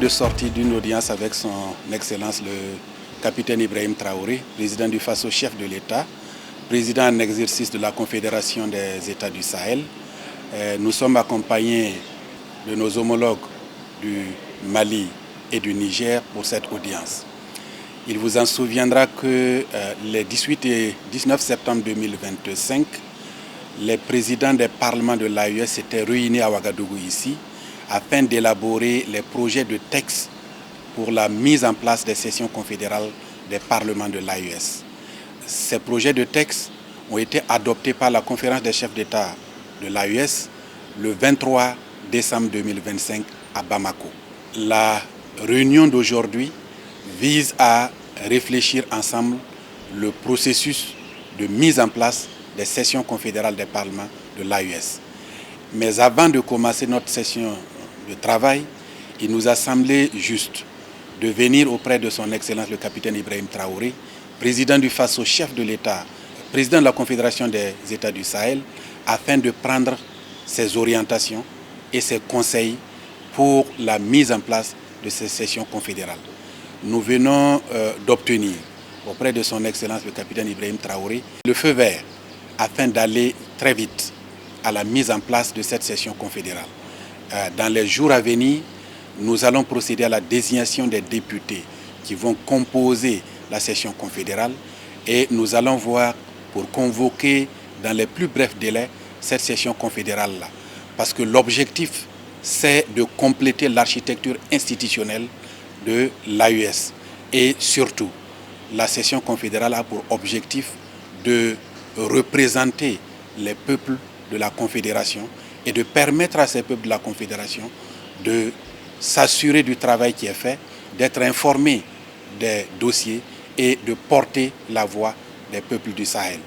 de sortir d'une audience avec son Excellence le capitaine Ibrahim Traoré, président du Faso, chef de l'État, président en exercice de la Confédération des États du Sahel. Nous sommes accompagnés de nos homologues du Mali et du Niger pour cette audience. Il vous en souviendra que les 18 et 19 septembre 2025, les présidents des parlements de l'AES s'étaient réunis à Ouagadougou ici afin d'élaborer les projets de texte pour la mise en place des sessions confédérales des parlements de l'AES. Ces projets de texte ont été adoptés par la conférence des chefs d'État de l'AES le 23 décembre 2025 à Bamako. La réunion d'aujourd'hui vise à réfléchir ensemble le processus de mise en place des sessions confédérales des parlements de l'AES. Mais avant de commencer notre session de travail, il nous a semblé juste de venir auprès de son Excellence le capitaine Ibrahim Traoré, président du Faso, chef de l'État, président de la Confédération des États du Sahel, afin de prendre ses orientations et ses conseils pour la mise en place de ces sessions confédérales. Nous venons d'obtenir auprès de son Excellence le capitaine Ibrahim Traoré le feu vert afin d'aller très vite à la mise en place de cette session confédérale. Dans les jours à venir, nous allons procéder à la désignation des députés qui vont composer la session confédérale et nous allons voir pour convoquer dans les plus brefs délais cette session confédérale-là. Parce que l'objectif, c'est de compléter l'architecture institutionnelle de l'AES. Et surtout, la session confédérale a pour objectif de représenter les peuples de la Confédération et de permettre à ces peuples de la Confédération de s'assurer du travail qui est fait, d'être informés des dossiers et de porter la voix des peuples du Sahel.